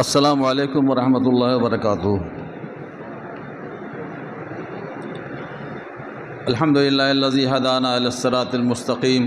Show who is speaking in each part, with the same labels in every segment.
Speaker 1: السلام علیکم ورحمۃ اللہ وبرکاتہ۔ الحمدللہ الذی ہدانا الی الصراط المستقیم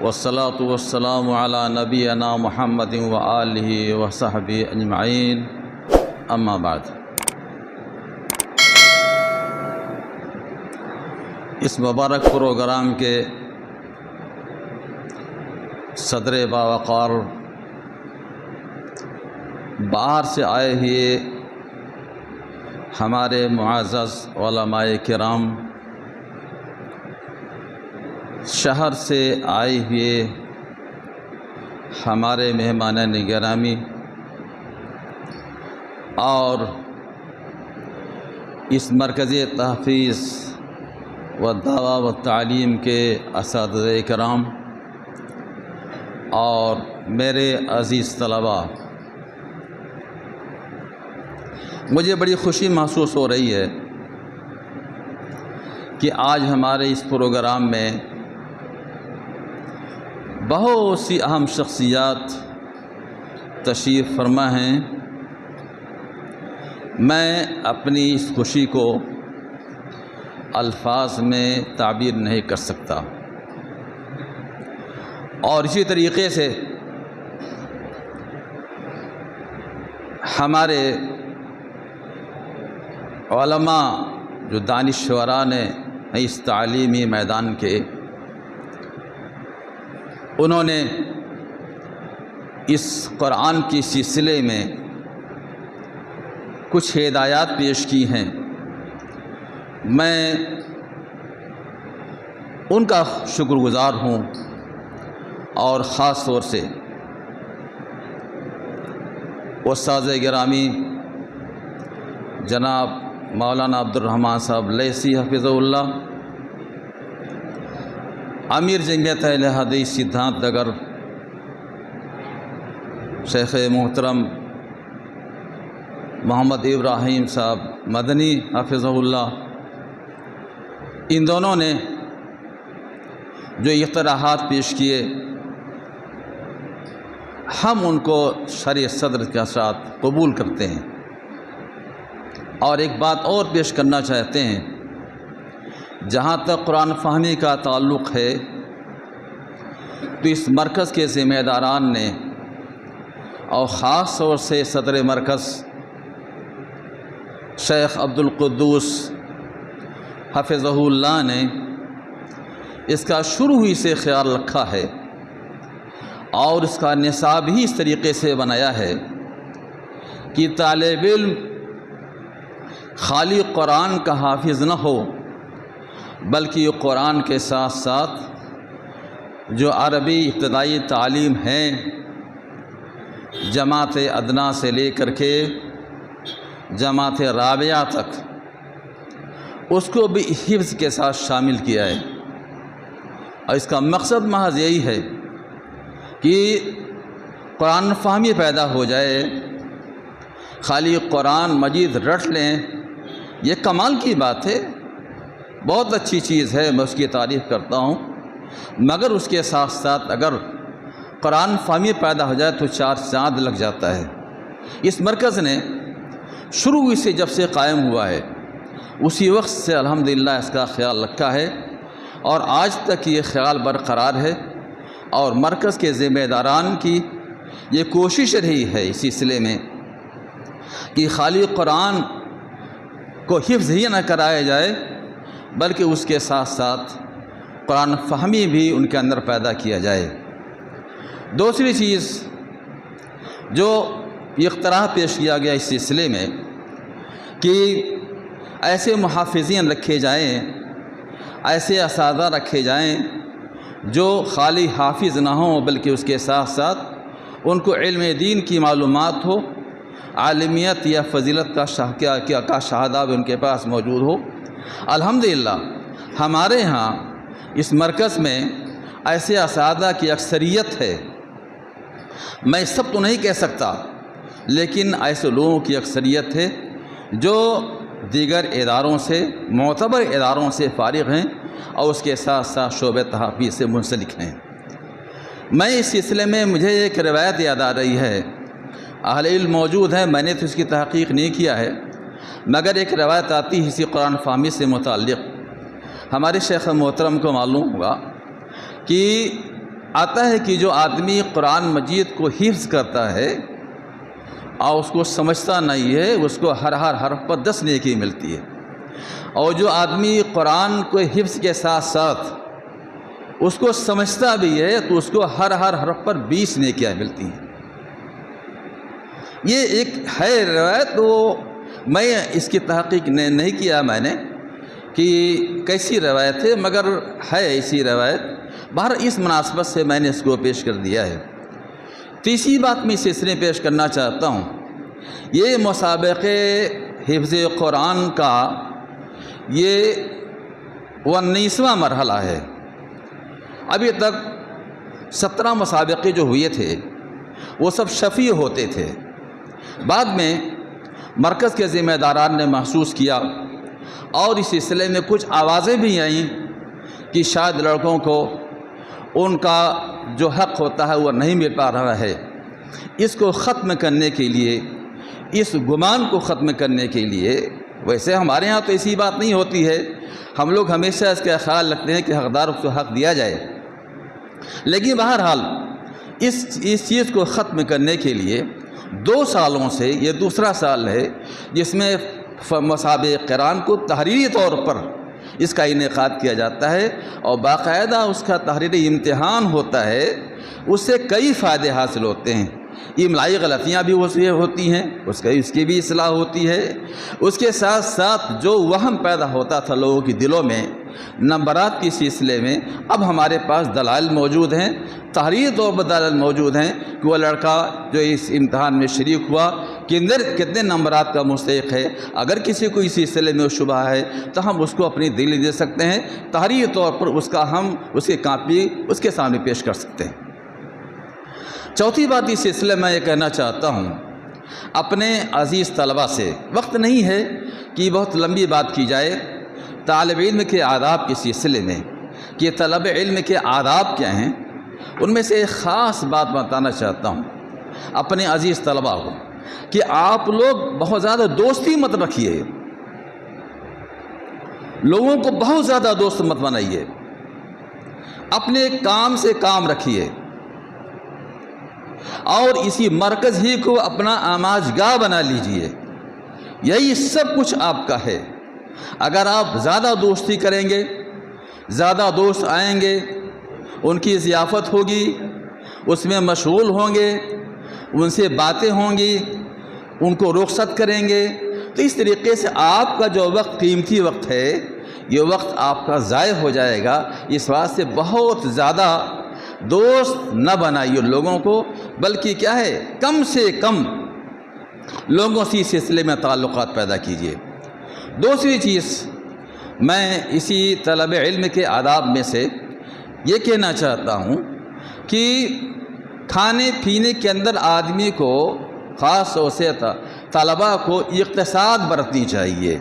Speaker 1: والصلاۃ والسلام علی نبینا محمد وآلہ وصحبہ اجمعین، اما بعد۔ اس مبارک پروگرام کے صدر باوقار باہر سے آئے ہوئے ہمارے معزز علماء کرام، شہر سے آئے ہوئے ہمارے مہمان گرامی، اور اس مرکزی تحفیظ و دعویٰ و تعلیم کے اساتذہ کرام اور میرے عزیز طلباء، مجھے بڑی خوشی محسوس ہو رہی ہے کہ آج ہمارے اس پروگرام میں بہت سی اہم شخصیات تشریف فرما ہیں۔ میں اپنی اس خوشی کو الفاظ میں تعبیر نہیں کر سکتا، اور اسی طریقے سے ہمارے علماء جو دانشوراں نے اس تعلیمی میدان کے، انہوں نے اس قرآن کی سلسلے میں کچھ ہدایات پیش کی ہیں۔ میں ان کا شکر گزار ہوں، اور خاص طور سے استاد گرامی جناب مولانا عبدالرحمن صاحب لیثی حفظہ اللہ، امیر جمعیت اہل حدیث سدھانت نگر شیخ محترم محمد ابراہیم صاحب مدنی حفظہ اللہ، ان دونوں نے جو اقتراحات پیش کیے، ہم ان کو شرح صدر کے ساتھ قبول کرتے ہیں۔ اور ایک بات اور پیش کرنا چاہتے ہیں، جہاں تک قرآن فہمی کا تعلق ہے تو اس مرکز کے ذمہ داران نے، اور خاص طور سے صدر مرکز شیخ عبدالقدوس حفظہ اللہ نے اس کا شروع ہی سے خیال رکھا ہے، اور اس کا نصاب ہی اس طریقے سے بنایا ہے کہ طالب علم خالی قرآن کا حافظ نہ ہو، بلکہ یہ قرآن کے ساتھ ساتھ جو عربی ابتدائی تعلیم ہے، جماعت ادنا سے لے کر کے جماعت رابعہ تک، اس کو بھی حفظ کے ساتھ شامل کیا ہے۔ اور اس کا مقصد محض یہی ہے کہ قرآن فہمی پیدا ہو جائے۔ خالی قرآن مجید رٹ لیں، یہ کمال کی بات ہے، بہت اچھی چیز ہے، میں اس کی تعریف کرتا ہوں، مگر اس کے ساتھ ساتھ اگر قرآن فہمی پیدا ہو جائے تو 4 چاند لگ جاتا ہے۔ اس مرکز نے شروع سے جب سے قائم ہوا ہے، اسی وقت سے الحمدللہ اس کا خیال رکھا ہے، اور آج تک یہ خیال برقرار ہے، اور مرکز کے ذمہ داران کی یہ کوشش رہی ہے اس سلسلے میں کہ خالی قرآن کو حفظ ہی نہ کرایا جائے، بلکہ اس کے ساتھ ساتھ قرآن فہمی بھی ان کے اندر پیدا کیا جائے۔ دوسری چیز جو اقتراح پیش کیا گیا اس سلسلے میں کہ ایسے محافظین رکھے جائیں، ایسے اساتذہ رکھے جائیں جو خالی حافظ نہ ہوں، بلکہ اس کے ساتھ ساتھ ان کو علم دین کی معلومات ہو، عالمیت یا فضیلت کا شہادہ بھی ان کے پاس موجود ہو۔ الحمدللہ ہمارے ہاں اس مرکز میں ایسے اساتذہ کی اکثریت ہے، میں سب تو نہیں کہہ سکتا، لیکن ایسے لوگوں کی اکثریت ہے جو دیگر اداروں سے، معتبر اداروں سے فارغ ہیں، اور اس کے ساتھ ساتھ شعبہ تحفیظ سے منسلک ہیں۔ میں اس سلسلے میں مجھے ایک روایت یاد آ رہی ہے اہل علم موجود ہیں، میں نے تو اس کی تحقیق نہیں کیا ہے، مگر ایک روایت آتی ہے اسی قرآن فہمی سے متعلق، ہمارے شیخ محترم کو معلوم ہوگا کہ آتا ہے کہ جو آدمی قرآن مجید کو حفظ کرتا ہے اور اس کو سمجھتا نہیں ہے، اس کو ہر حرف پر 10 نیکی ملتی ہے، اور جو آدمی قرآن کو حفظ کے ساتھ ساتھ اس کو سمجھتا بھی ہے تو اس کو ہر حرف پر 20 نیکیاں ملتی ہیں۔ یہ ایک ہے روایت، تو میں اس کی تحقیق نہیں کیا میں نے کہ کیسی روایت ہے، مگر ہے ایسی روایت، بہر اس مناسبت سے میں نے اس کو پیش کر دیا ہے۔ تیسری بات میں اس سلسلے پیش کرنا چاہتا ہوں، یہ مسابقے حفظ قرآن کا یہ 19واں مرحلہ ہے۔ ابھی تک 17 مسابقے جو ہوئے تھے وہ سب شفیع ہوتے تھے، بعد میں مرکز کے ذمہ داران نے محسوس کیا اور اس سلسلے میں کچھ آوازیں بھی آئیں کہ شاید لڑکوں کو ان کا جو حق ہوتا ہے وہ نہیں مل پا رہا ہے۔ اس کو ختم کرنے کے لیے، اس گمان کو ختم کرنے کے لیے، ویسے ہمارے ہاں تو ایسی بات نہیں ہوتی ہے، ہم لوگ ہمیشہ اس کا خیال رکھتے ہیں کہ حقدار کو حق دیا جائے، لیکن بہرحال اس چیز کو ختم کرنے کے لیے 2 سالوں سے یہ دوسرا سال ہے جس میں مسابقہ قرآن کو تحریری طور پر اس کا انعقاد کیا جاتا ہے، اور باقاعدہ اس کا تحریری امتحان ہوتا ہے، اس سے کئی فائدے حاصل ہوتے ہیں۔ املائی غلطیاں بھی ہوتی ہیں، اس کی بھی اصلاح ہوتی ہے، اس کے ساتھ ساتھ جو وہم پیدا ہوتا تھا لوگوں کے دلوں میں نمبرات کے سلسلے میں، اب ہمارے پاس دلائل موجود ہیں، تحریری طور پر دلائل موجود ہیں کہ وہ لڑکا جو اس امتحان میں شریک ہوا کتنے نمبرات کا مستحق ہے۔ اگر کسی کو اس سلسلے میں شبہ ہے تو ہم اس کو اپنی دلیل دے سکتے ہیں، تحریری طور پر ہم اس کی کاپی اس کے سامنے پیش کر سکتے ہیں۔ چوتھی بات اس سلسلے میں یہ کہنا چاہتا ہوں اپنے عزیز طلبہ سے، وقت نہیں ہے کہ بہت لمبی بات کی جائے طالب علم کے آداب کے سلسلے میں کہ طلب علم کے آداب کیا ہیں، ان میں سے ایک خاص بات بتانا چاہتا ہوں اپنے عزیز طلبہ کو کہ آپ لوگ بہت زیادہ دوستی مت رکھیے، لوگوں کو بہت زیادہ دوست مت بنائیے، اپنے کام سے کام رکھیے اور اسی مرکز ہی کو اپنا آماج گاہ بنا لیجئے، یہی سب کچھ آپ کا ہے۔ اگر آپ زیادہ دوستی کریں گے، زیادہ دوست آئیں گے، ان کی ضیافت ہوگی، اس میں مشغول ہوں گے، ان سے باتیں ہوں گی، ان کو رخصت کریں گے، تو اس طریقے سے آپ کا جو وقت قیمتی وقت ہے یہ وقت آپ کا ضائع ہو جائے گا۔ اس واسطے بہت زیادہ دوست نہ بنائیے لوگوں کو، بلکہ کیا ہے کم سے کم لوگوں سے اس سلسلے میں تعلقات پیدا کیجیے۔ دوسری چیز میں اسی طلب علم کے آداب میں سے یہ کہنا چاہتا ہوں کہ کھانے پینے کے اندر آدمی کو خاص طور سے طلباء کو اقتصاد برتنی چاہیے،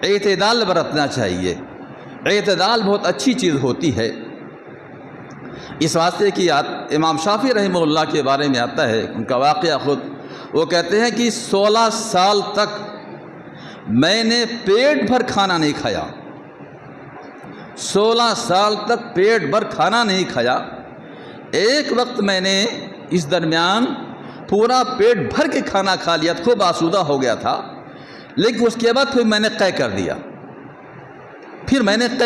Speaker 1: اعتدال برتنا چاہیے۔ اعتدال بہت اچھی چیز ہوتی ہے، اس واسطے کہ امام شافعی رحمہ اللہ کے بارے میں آتا ہے، ان کا واقعہ خود، وہ کہتے ہیں کہ 16 سال تک میں نے پیٹ بھر کھانا نہیں کھایا، 16 سال تک پیٹ بھر کھانا نہیں کھایا۔ ایک وقت میں نے اس درمیان پورا پیٹ بھر کے کھانا کھا لیا، خوب آسودہ ہو گیا تھا، لیکن اس کے بعد پھر میں نے قے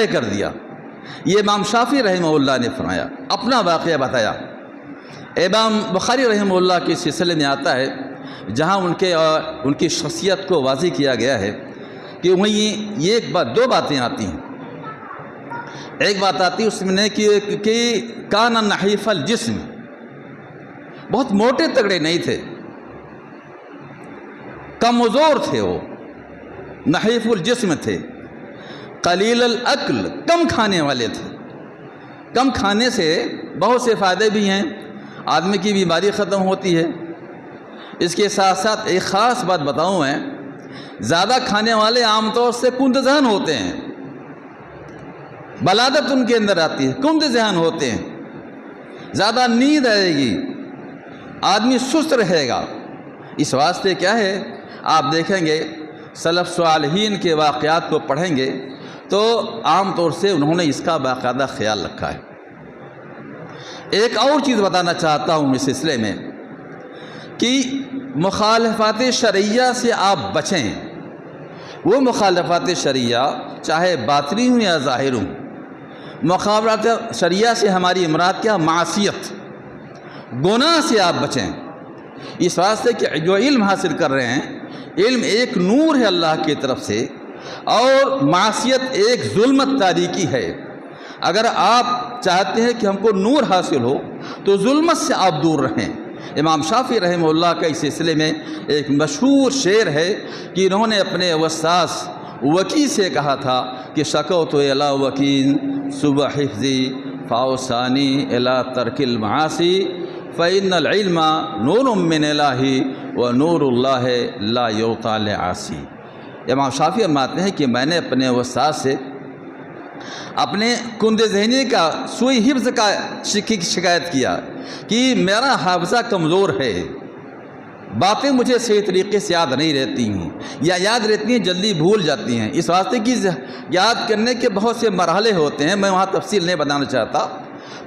Speaker 1: کر دیا۔ یہ امام شافعی رحمہ اللہ نے فرمایا، اپنا واقعہ بتایا۔ امام بخاری رحمہ اللہ کے سلسلے میں آتا ہے جہاں ان کی شخصیت کو واضح کیا گیا ہے کہ وہیں دو باتیں آتی ہیں۔ ایک بات آتی ہے اس میں کہ کان نحیف الجسم، بہت موٹے تگڑے نہیں تھے، کمزور تھے، وہ نحیف الجسم تھے، قلیل الاکل، کم کھانے والے تھے۔ کم کھانے سے بہت سے فائدے بھی ہیں، آدمی کی بیماری ختم ہوتی ہے۔ اس کے ساتھ ساتھ ایک خاص بات بتاؤں میں، زیادہ کھانے والے عام طور سے کند ذہن ہوتے ہیں، بلادت ان کے اندر آتی ہے، کند ذہن ہوتے ہیں، زیادہ نیند آئے گی، آدمی سست رہے گا، اس واسطے کیا ہے، آپ دیکھیں گے سلف صالحین کے واقعات کو پڑھیں گے تو عام طور سے انہوں نے اس کا باقاعدہ خیال رکھا ہے۔ ایک اور چیز بتانا چاہتا ہوں اس سلسلے میں کہ مخالفات شرعیہ سے آپ بچیں۔ وہ مخالفات شرعیہ چاہے باطنی ہوں یا ظاہر ہوں۔ مخالفات شرعیہ سے ہماری مراد کیا؟ معصیت، گناہ سے آپ بچیں۔ اس واسطے کہ جو علم حاصل کر رہے ہیں، علم ایک نور ہے اللہ کی طرف سے، اور معصیت ایک ظلمت تاریکی ہے۔ اگر آپ چاہتے ہیں کہ ہم کو نور حاصل ہو تو ظلمت سے آپ دور رہیں۔ امام شافعی رحمہ اللہ کا اس سلسلے میں ایک مشہور شعر ہے کہ انہوں نے اپنے استاذ وکی سے کہا تھا کہ شکوت الی وکین صبح حفظی فاوسانی الی ترک المعاصی فإن العلم نور من الہ ونور اللہ لا یعطی لعاصی۔ امام شافعی فرماتے ہیں کہ میں نے اپنے استاد سے اپنے کند ذہنی کا سوئی حفظ کا شکایت کیا کہ میرا حافظہ کمزور ہے، باتیں مجھے صحیح طریقے سے یاد نہیں رہتی ہیں، یا یاد رہتی ہیں جلدی بھول جاتی ہیں۔ اس واسطے کہ یاد کرنے کے بہت سے مرحلے ہوتے ہیں، میں وہاں تفصیل نہیں بتانا چاہتا۔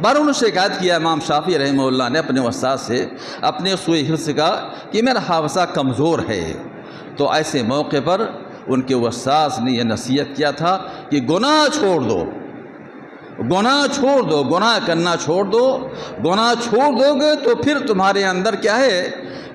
Speaker 1: انہوں نے شکایت کیا امام شافعی رحمہ اللہ نے اپنے استاد سے اپنے سوئی حفظ کا کہ میرا حافظہ کمزور ہے۔ تو ایسے موقع پر ان کے استاذ نے یہ نصیحت کیا تھا کہ گناہ چھوڑ دو، گناہ چھوڑ دو، گناہ کرنا چھوڑ دو۔ گناہ چھوڑ دو گے تو پھر تمہارے اندر کیا ہے،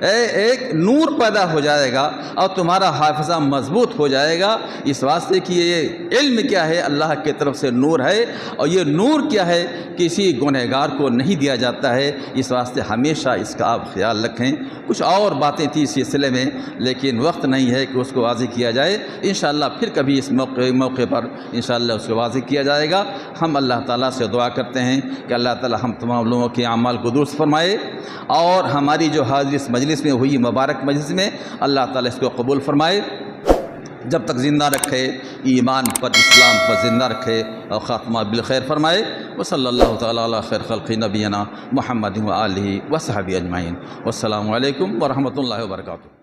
Speaker 1: ایک نور پیدا ہو جائے گا اور تمہارا حافظہ مضبوط ہو جائے گا۔ اس واسطے کہ یہ علم کیا ہے، اللہ کی طرف سے نور ہے، اور یہ نور کیا ہے، کسی گنہگار کو نہیں دیا جاتا ہے۔ اس واسطے ہمیشہ اس کا آپ خیال رکھیں۔ کچھ اور باتیں تھیں اس سلسلے میں، لیکن وقت نہیں ہے کہ اس کو واضح کیا جائے۔ انشاءاللہ پھر کبھی اس موقع پر انشاءاللہ اس کو واضح کیا جائے گا۔ ہم اللہ تعالیٰ سے دعا کرتے ہیں کہ اللہ تعالیٰ ہم تمام لوگوں کے اعمال کو درست فرمائے، اور ہماری جو حاضری اس مجلس میں ہوئی مبارک مجلس میں اللہ تعالیٰ اس کو قبول فرمائے، جب تک زندہ رکھے، ایمان پر اسلام پر زندہ رکھے، اور خاتمہ بالخیر فرمائے۔ وصلی اللہ تعالیٰ علی خیر خلق نبینا محمد و آلہ و صحبہ اجمعین۔ والسلام علیکم ورحمۃ اللہ وبرکاتہ۔